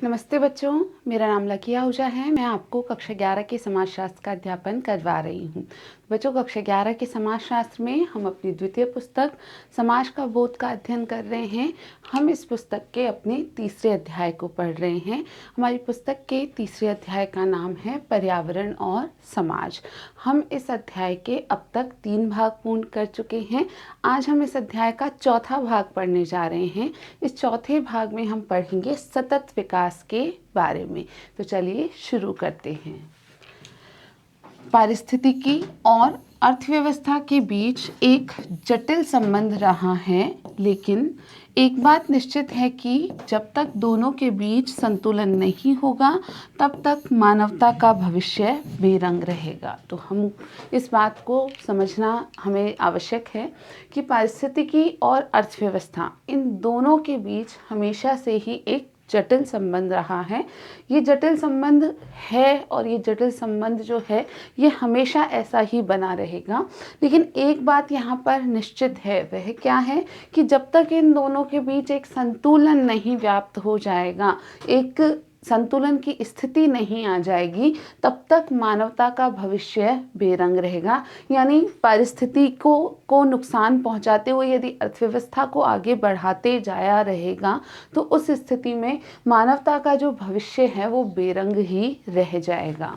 नमस्ते बच्चों, मेरा नाम लकिया आहूजा है। मैं आपको कक्षा 11 के समाजशास्त्र का अध्यापन करवा रही हूँ। बच्चों, कक्षा 11 के समाजशास्त्र में हम अपनी द्वितीय पुस्तक समाज का बोध का अध्ययन कर रहे हैं। हम इस पुस्तक के अपने तीसरे अध्याय को पढ़ रहे हैं। हमारी पुस्तक के तीसरे अध्याय का नाम है पर्यावरण और समाज। हम इस अध्याय के अब तक 3 भाग पूर्ण कर चुके हैं। आज हम इस अध्याय का चौथा भाग पढ़ने जा रहे हैं। इस चौथे भाग में हम पढ़ेंगे सतत विकास के बारे में। तो चलिए शुरू करते हैं। पारिस्थितिकी और अर्थव्यवस्था के बीच एक जटिल संबंध रहा है, लेकिन एक बात निश्चित है कि जब तक दोनों के बीच संतुलन नहीं होगा तब तक मानवता का भविष्य बेरंग रहेगा। तो हम इस बात को समझना हमें आवश्यक है कि पारिस्थितिकी और अर्थव्यवस्था इन दोनों के बीच हमेशा से ही एक जटिल संबंध रहा है। ये जटिल संबंध है और ये जटिल संबंध जो है ये हमेशा ऐसा ही बना रहेगा। लेकिन एक बात यहाँ पर निश्चित है, वह क्या है कि जब तक इन दोनों के बीच एक संतुलन नहीं व्याप्त हो जाएगा, एक संतुलन की स्थिति नहीं आ जाएगी, तब तक मानवता का भविष्य बेरंग रहेगा। यानी पारिस्थिति को नुकसान पहुंचाते हुए यदि अर्थव्यवस्था को आगे बढ़ाते जाया रहेगा तो उस स्थिति में मानवता का जो भविष्य है वो बेरंग ही रह जाएगा।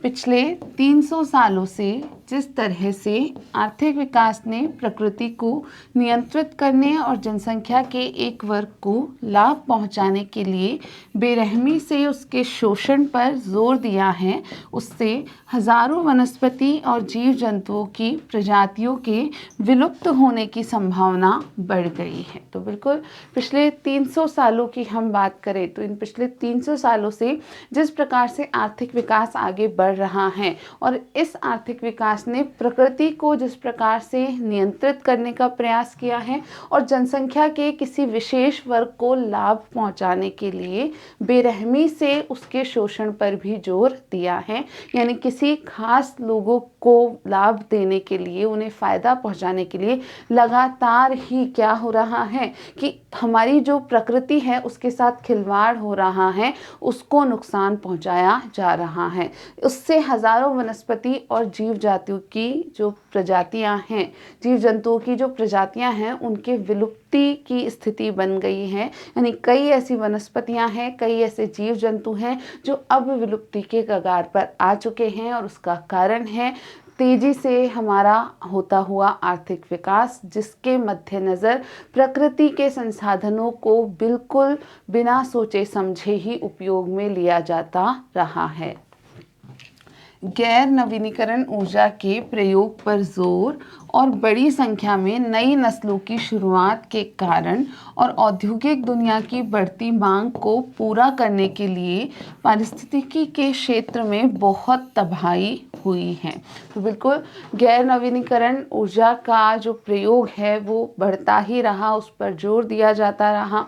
पिछले 300 सालों से जिस तरह से आर्थिक विकास ने प्रकृति को नियंत्रित करने और जनसंख्या के एक वर्ग को लाभ पहुंचाने के लिए बेरहमी से उसके शोषण पर जोर दिया है, उससे हजारों वनस्पति और जीव जंतुओं की प्रजातियों के विलुप्त होने की संभावना बढ़ गई है। तो बिल्कुल पिछले 300 सालों की हम बात करें तो इन पिछले 300 सालों से जिस प्रकार से आर्थिक विकास आगे बढ़ रहा है और इस आर्थिक विकास ने प्रकृति को जिस प्रकार से नियंत्रित करने का प्रयास किया है और जनसंख्या के किसी विशेष वर्ग को लाभ पहुंचाने के लिए बेरहमी से उसके शोषण पर भी जोर दिया है। यानी किसी खास लोगों को लाभ देने के लिए, उन्हें फायदा पहुंचाने के लिए लगातार ही क्या हो रहा है कि हमारी जो प्रकृति है उसके साथ खिलवाड़ हो रहा है, उसको नुकसान पहुंचाया जा रहा है। उससे हजारों वनस्पति और जीव जातियों की जो प्रजातियां हैं, जीव जंतुओं की जो प्रजातियां हैं, उनके विलुप्ति की स्थिति बन गई है। यानी कई ऐसी वनस्पतियां हैं, कई ऐसे जीव जंतु हैं जो अब विलुप्ति के कगार पर आ चुके हैं और उसका कारण है तेजी से हमारा होता हुआ आर्थिक विकास, जिसके मद्देनज़र प्रकृति के संसाधनों को बिल्कुल बिना सोचे समझे ही उपयोग में लिया जाता रहा है। गैर नवीनीकरण ऊर्जा के प्रयोग पर जोर और बड़ी संख्या में नई नस्लों की शुरुआत के कारण और औद्योगिक दुनिया की बढ़ती मांग को पूरा करने के लिए पारिस्थितिकी के क्षेत्र में बहुत तबाही हुई है। तो बिल्कुल गैर नवीनीकरण ऊर्जा का जो प्रयोग है वो बढ़ता ही रहा, उस पर जोर दिया जाता रहा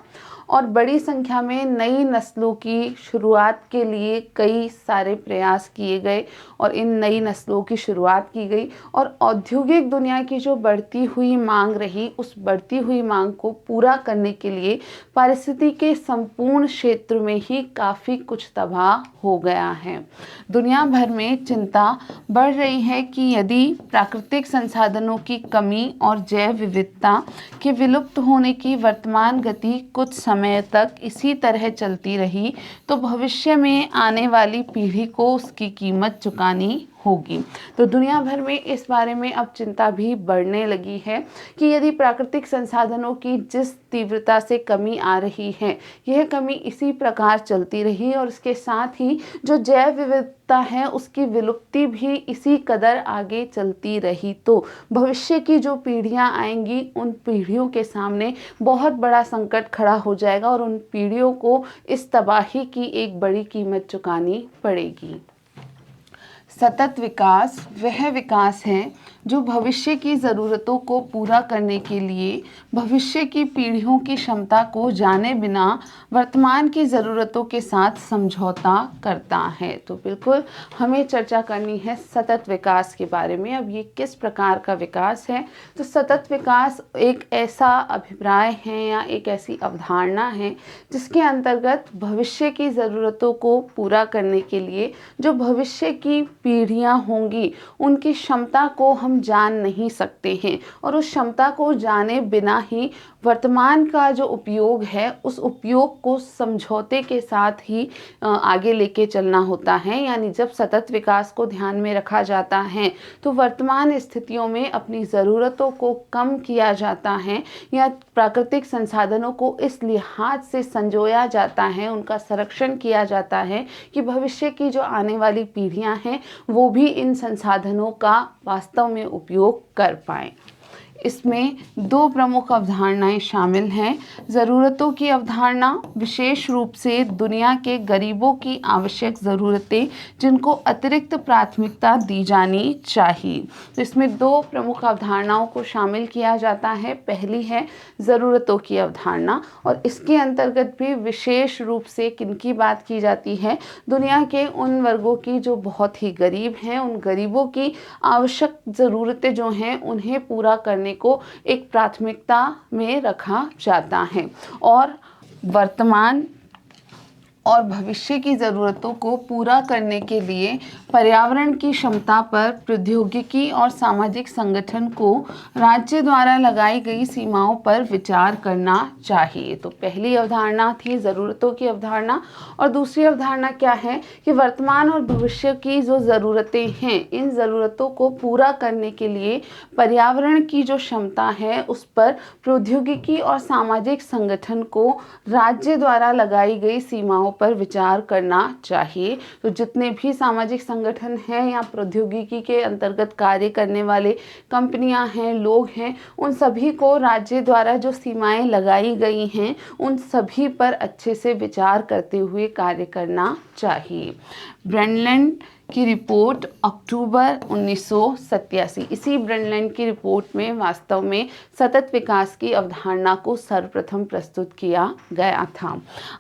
और बड़ी संख्या में नई नस्लों की शुरुआत के लिए कई सारे प्रयास किए गए और इन नई नस्लों की शुरुआत की गई और औद्योगिक दुनिया की जो बढ़ती हुई मांग रही, उस बढ़ती हुई मांग को पूरा करने के लिए पारिस्थितिकी के संपूर्ण क्षेत्र में ही काफ़ी कुछ तबाह हो गया है। दुनिया भर में चिंता बढ़ रही है कि यदि प्राकृतिक संसाधनों की कमी और जैव विविधता के विलुप्त होने की वर्तमान गति कुछ समय तक इसी तरह चलती रही तो भविष्य में आने वाली पीढ़ी को उसकी कीमत चुकानी होगी। तो दुनिया भर में इस बारे में अब चिंता भी बढ़ने लगी है कि यदि प्राकृतिक संसाधनों की जिस तीव्रता से कमी आ रही है, यह कमी इसी प्रकार चलती रही और इसके साथ ही जो जैव विविधता है उसकी विलुप्ति भी इसी कदर आगे चलती रही तो भविष्य की जो पीढ़ियां आएंगी, उन पीढ़ियों के सामने बहुत बड़ा संकट खड़ा हो जाएगा और उन पीढ़ियों को इस तबाही की एक बड़ी कीमत चुकानी पड़ेगी। सतत विकास वह विकास है जो भविष्य की ज़रूरतों को पूरा करने के लिए भविष्य की पीढ़ियों की क्षमता को जाने बिना वर्तमान की ज़रूरतों के साथ समझौता करता है। तो बिल्कुल हमें चर्चा करनी है सतत विकास के बारे में। अब ये किस प्रकार का विकास है? तो सतत विकास एक ऐसा अभिप्राय है या एक ऐसी अवधारणा है जिसके अंतर्गत भविष्य की ज़रूरतों को पूरा करने के लिए जो भविष्य की पीढ़ियां होंगी उनकी क्षमता को हम जान नहीं सकते हैं, और उस क्षमता को जाने बिना ही वर्तमान का जो उपयोग है उस उपयोग को समझौते के साथ ही आगे लेके चलना होता है। यानी जब सतत विकास को ध्यान में रखा जाता है तो वर्तमान स्थितियों में अपनी ज़रूरतों को कम किया जाता है या प्राकृतिक संसाधनों को इस लिहाज से संजोया जाता है, उनका संरक्षण किया जाता है कि भविष्य की जो आने वाली पीढ़ियां हैं वो भी इन संसाधनों का वास्तव में उपयोग कर पाएं। इसमें दो प्रमुख अवधारणाएं शामिल हैं। ज़रूरतों की अवधारणा विशेष रूप से दुनिया के गरीबों की आवश्यक ज़रूरतें जिनको अतिरिक्त प्राथमिकता दी जानी चाहिए। तो इसमें दो प्रमुख अवधारणाओं को शामिल किया जाता है। पहली है ज़रूरतों की अवधारणा, और इसके अंतर्गत भी विशेष रूप से किनकी बात की जाती है? दुनिया के उन वर्गों की जो बहुत ही गरीब हैं, उन गरीबों की आवश्यक ज़रूरतें जो हैं उन्हें पूरा करने को एक प्राथमिकता में रखा जाता है, और वर्तमान और भविष्य की ज़रूरतों को पूरा करने के लिए पर्यावरण की क्षमता पर प्रौद्योगिकी और सामाजिक संगठन को राज्य द्वारा लगाई गई सीमाओं पर विचार करना चाहिए। तो पहली अवधारणा थी ज़रूरतों की अवधारणा, और दूसरी अवधारणा क्या है कि वर्तमान और भविष्य की जो ज़रूरतें हैं इन ज़रूरतों को पूरा करने के लिए पर्यावरण की जो क्षमता है उस पर प्रौद्योगिकी और सामाजिक संगठन को राज्य द्वारा लगाई गई सीमाओं पर विचार करना चाहिए। तो जितने भी सामाजिक संगठन हैं या प्रौद्योगिकी के अंतर्गत कार्य करने वाले कंपनियां हैं, लोग हैं, उन सभी को राज्य द्वारा जो सीमाएं लगाई गई हैं उन सभी पर अच्छे से विचार करते हुए कार्य करना चाहिए। ब्रेनलैंड की रिपोर्ट अक्टूबर 1987, इसी ब्रेनलैंड की रिपोर्ट में वास्तव में सतत विकास की अवधारणा को सर्वप्रथम प्रस्तुत किया गया था।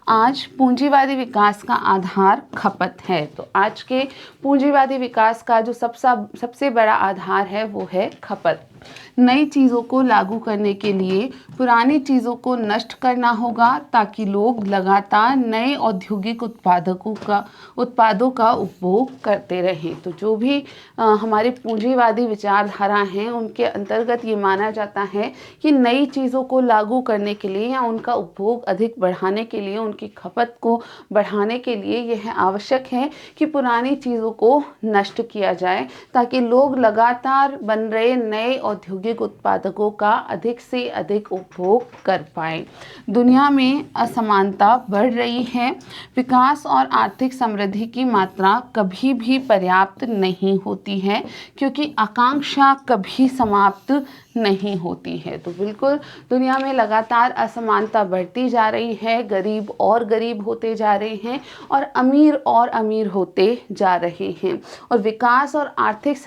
आज पूंजीवादी विकास का आधार खपत है। तो आज के पूंजीवादी विकास का जो सबसे बड़ा आधार है वो है खपत। नई चीज़ों को लागू करने के लिए पुरानी चीज़ों को नष्ट करना होगा ताकि लोग लगातार नए औद्योगिक उत्पादों का उपभोग करते रहें। तो जो भी हमारे पूंजीवादी विचारधारा हैं उनके अंतर्गत ये माना जाता है कि नई चीज़ों को लागू करने के लिए या उनका उपभोग अधिक बढ़ाने के लिए, उनकी खपत को बढ़ाने के लिए यह आवश्यक है कि पुरानी चीज़ों को नष्ट किया जाए ताकि लोग लगातार बन रहे नए औद्योगिक उत्पादों का अधिक से अधिक उपभोग कर पाएं। दुनिया में असमानता बढ़ रही है। विकास और आर्थिक समृद्धि की मात्रा कभी भी पर्याप्त नहीं होती है क्योंकि आकांक्षा कभी समाप्त नहीं होती है। तो बिल्कुल दुनिया में लगातार असमानता बढ़ती जा रही है, गरीब और गरीब होते जा रहे हैं और अमीर होते जा रहे हैं, और विकास और आर्थिक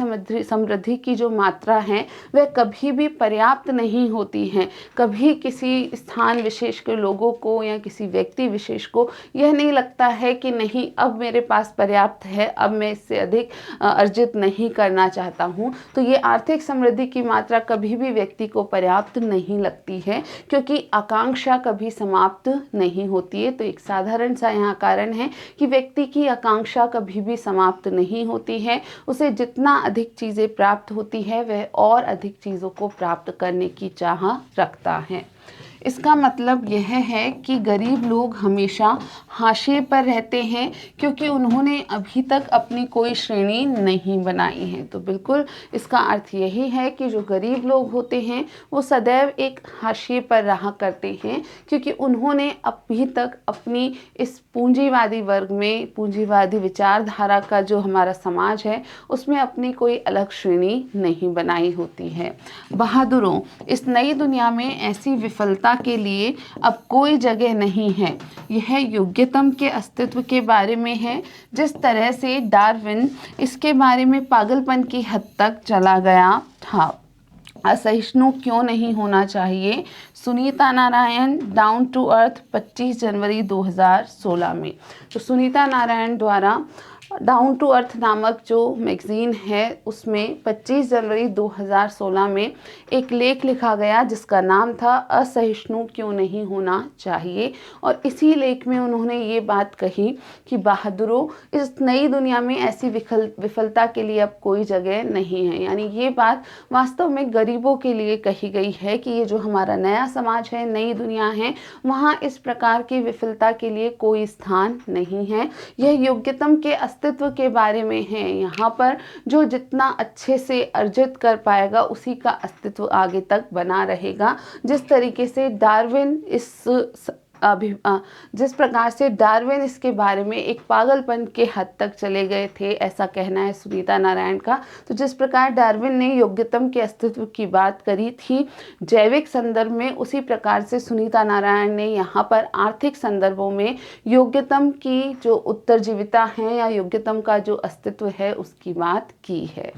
समृद्धि की जो मात्रा है वह कभी भी पर्याप्त नहीं होती है। कभी किसी स्थान विशेष के लोगों को या किसी व्यक्ति विशेष को यह नहीं लगता है कि नहीं, अब मेरे पास पर्याप्त है, अब मैं इससे अधिक अर्जित नहीं करना चाहता हूँ। तो ये आर्थिक समृद्धि की मात्रा कभी भी व्यक्ति को पर्याप्त नहीं लगती है क्योंकि आकांक्षा कभी समाप्त नहीं होती है। तो एक साधारण सा यहाँ कारण है कि व्यक्ति की आकांक्षा कभी भी समाप्त नहीं होती है। उसे जितना अधिक चीज़ें प्राप्त होती है वह और अधिक चीज़ों को प्राप्त करने की चाह रखता है। इसका मतलब यह है कि गरीब लोग हमेशा हाशिए पर रहते हैं क्योंकि उन्होंने अभी तक अपनी कोई श्रेणी नहीं बनाई है। तो बिल्कुल इसका अर्थ यही है कि जो गरीब लोग होते हैं वो सदैव एक हाशिए पर रहा करते हैं क्योंकि उन्होंने अभी तक अपनी इस पूंजीवादी वर्ग में, पूंजीवादी विचारधारा का जो हमारा समाज है उसमें अपनी कोई अलग श्रेणी नहीं बनाई होती है। बहादुरों, इस नई दुनिया में ऐसी विफलता के लिए अब कोई जगह नहीं है। यह योग्यतम के अस्तित्व के बारे में है। जिस तरह से डार्विन इसके बारे में पागलपन की हद तक चला गया था। असहिष्णु क्यों नहीं होना चाहिए। Sunita Narayan, down to earth, 25 जनवरी 2016 में। तो सुनीता नारायण द्वारा डाउन टू अर्थ नामक जो मैगज़ीन है उसमें 25 जनवरी 2016 में एक लेख लिखा गया जिसका नाम था असहिष्णु क्यों नहीं होना चाहिए। और इसी लेख में उन्होंने ये बात कही कि बहादुरों, इस नई दुनिया में ऐसी विफलता के लिए अब कोई जगह नहीं है। यानी ये बात वास्तव में गरीबों के लिए कही गई है कि ये जो हमारा नया समाज है, नई दुनिया है, वहाँ इस प्रकार की विफलता के लिए कोई स्थान नहीं है। यह योग्यतम के अस्तित्व के बारे में है। यहाँ पर जो जितना अच्छे से अर्जित कर पाएगा उसी का अस्तित्व आगे तक बना रहेगा। जिस तरीके से डार्विन जिस प्रकार से डार्विन इसके बारे में एक पागलपन के हद तक चले गए थे, ऐसा कहना है सुनीता नारायण का। तो जिस प्रकार डार्विन ने योग्यतम के अस्तित्व की बात करी थी जैविक संदर्भ में, उसी प्रकार से सुनीता नारायण ने यहाँ पर आर्थिक संदर्भों में योग्यतम की जो उत्तरजीविता है या योग्यतम का जो अस्तित्व है उसकी बात की है।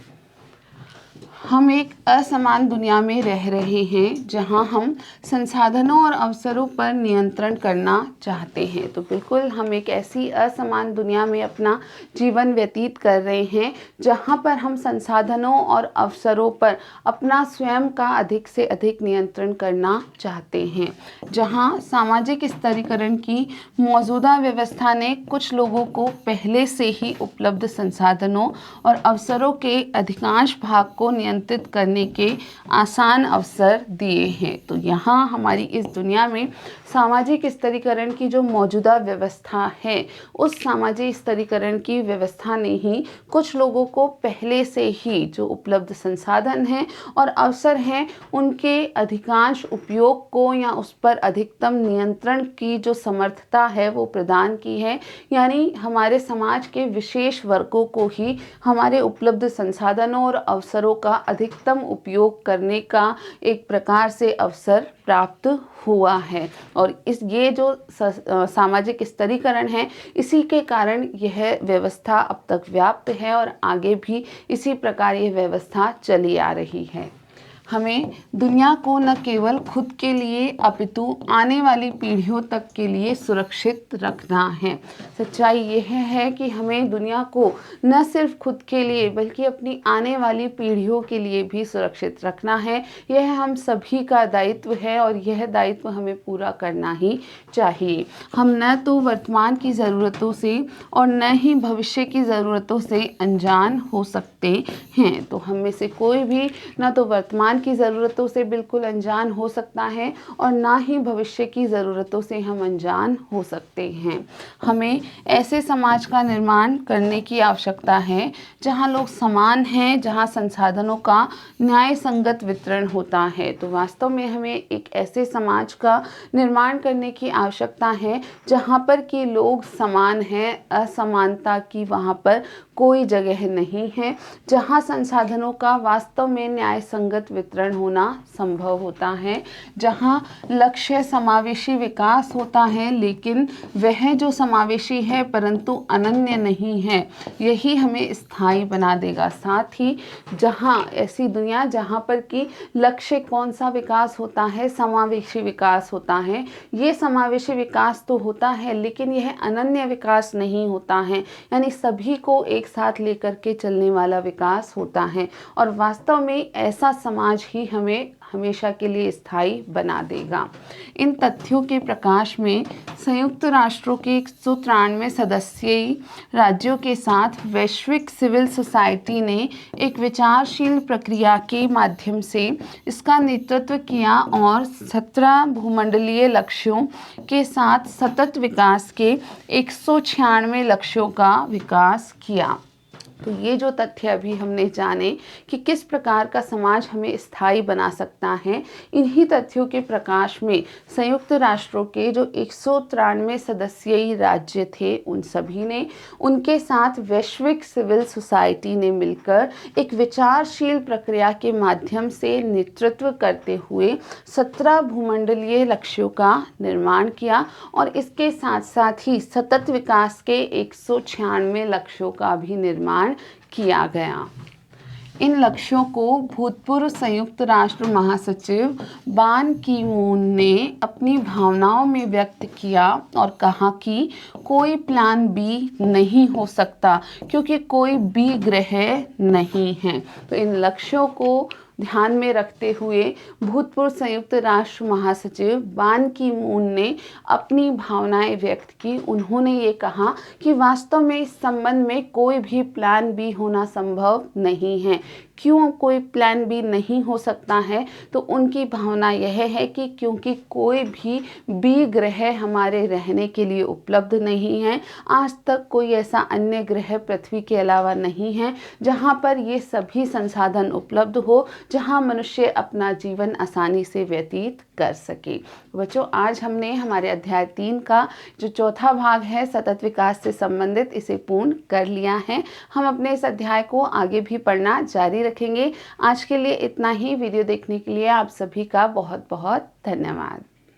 हम एक असमान दुनिया में रह रहे हैं जहां हम संसाधनों और अवसरों पर नियंत्रण करना चाहते हैं। तो बिल्कुल हम एक ऐसी असमान दुनिया में अपना जीवन व्यतीत कर रहे हैं जहां पर हम संसाधनों और अवसरों पर अपना स्वयं का अधिक से अधिक नियंत्रण करना चाहते हैं। जहां सामाजिक स्तरीकरण की मौजूदा व्यवस्था ने कुछ लोगों को पहले से ही उपलब्ध संसाधनों और अवसरों के अधिकांश भाग को नियंत्रित करने के आसान अवसर दिए हैं। तो यहाँ हमारी इस दुनिया में सामाजिक स्तरीकरण की जो मौजूदा व्यवस्था है उस सामाजिक स्तरीकरण की व्यवस्था ने ही कुछ लोगों को पहले से ही जो उपलब्ध संसाधन हैं और अवसर हैं उनके अधिकांश उपयोग को या उस पर अधिकतम नियंत्रण की जो समर्थता है वो प्रदान की है। यानी हमारे समाज के विशेष वर्गों को ही हमारे उपलब्ध संसाधनों और अवसरों का अधिकतम उपयोग करने का एक प्रकार से अवसर प्राप्त हुआ है। और ये जो सामाजिक स्तरीकरण है इसी के कारण यह व्यवस्था अब तक व्याप्त है और आगे भी इसी प्रकार यह व्यवस्था चली आ रही है। हमें दुनिया को न केवल खुद के लिए अपितु आने वाली पीढ़ियों तक के लिए सुरक्षित रखना है। सच्चाई यह है कि हमें दुनिया को न सिर्फ खुद के लिए बल्कि अपनी आने वाली पीढ़ियों के लिए भी सुरक्षित रखना है। यह हम सभी का दायित्व है और यह दायित्व हमें पूरा करना ही चाहिए। हम न तो वर्तमान की ज़रूरतों से और न ही भविष्य की ज़रूरतों से अनजान हो सकते हैं। तो हम में से कोई भी न तो वर्तमान की ज़रूरतों से बिल्कुल अनजान हो सकता है और ना ही भविष्य की ज़रूरतों से हम अनजान हो सकते हैं। हमें ऐसे समाज का निर्माण करने की आवश्यकता है जहां लोग समान हैं, जहां संसाधनों का न्याय संगत वितरण होता है। तो वास्तव में हमें एक ऐसे समाज का निर्माण करने की आवश्यकता है जहां पर कि लोग समान हैं, असमानता की वहां पर कोई जगह नहीं है, जहां संसाधनों का वास्तव में न्याय संगत वितरण होना संभव होता है, जहां लक्ष्य समावेशी विकास होता है लेकिन वह जो समावेशी है परंतु अनन्य नहीं है, यही हमें स्थायी बना देगा। साथ ही जहां ऐसी दुनिया जहां पर कि लक्ष्य कौन सा विकास होता है, समावेशी विकास होता है। ये समावेशी विकास तो होता है लेकिन यह अनन्य विकास नहीं होता है, यानी सभी को एक साथ लेकर के चलने वाला विकास होता है। और वास्तव में ऐसा समाज ही हमें हमेशा के लिए स्थायी बना देगा। इन तथ्यों के प्रकाश में संयुक्त राष्ट्रों के 193 सदस्यीय राज्यों के साथ वैश्विक सिविल सोसाइटी ने एक विचारशील प्रक्रिया के माध्यम से इसका नेतृत्व किया और 17 भूमंडलीय लक्ष्यों के साथ सतत विकास के 196 लक्ष्यों का विकास किया। तो ये जो तथ्य अभी हमने जाने कि किस प्रकार का समाज हमें स्थायी बना सकता है, इन्हीं तथ्यों के प्रकाश में संयुक्त राष्ट्रों के जो 193 सदस्यीय राज्य थे उन सभी ने, उनके साथ वैश्विक सिविल सोसाइटी ने मिलकर एक विचारशील प्रक्रिया के माध्यम से नेतृत्व करते हुए 17 भूमंडलीय लक्ष्यों का निर्माण किया और इसके साथ साथ ही सतत विकास के 196 लक्ष्यों का भी निर्माण किया गया। इन लक्ष्यों को भूतपूर्व संयुक्त राष्ट्र महासचिव बान की मून ने अपनी भावनाओं में व्यक्त किया और कहा कि कोई प्लान बी नहीं हो सकता क्योंकि कोई बी ग्रह नहीं है। तो इन लक्ष्यों को ध्यान में रखते हुए भूतपूर्व संयुक्त राष्ट्र महासचिव बान की मून ने अपनी भावनाएं व्यक्त की। उन्होंने ये कहा कि वास्तव में इस संबंध में कोई भी प्लान बी होना संभव नहीं है। क्यों कोई प्लान बी नहीं हो सकता है? तो उनकी भावना यह है कि क्योंकि कोई भी बी ग्रह हमारे रहने के लिए उपलब्ध नहीं है। आज तक कोई ऐसा अन्य ग्रह पृथ्वी के अलावा नहीं है जहाँ पर ये सभी संसाधन उपलब्ध हो, जहाँ मनुष्य अपना जीवन आसानी से व्यतीत कर सके। बच्चों, आज हमने हमारे अध्याय 3 का जो चौथा भाग है सतत विकास से संबंधित, इसे पूर्ण कर लिया है। हम अपने इस अध्याय को आगे भी पढ़ना जारी रखेंगे। आज के लिए इतना ही। वीडियो देखने के लिए आप सभी का बहुत बहुत धन्यवाद।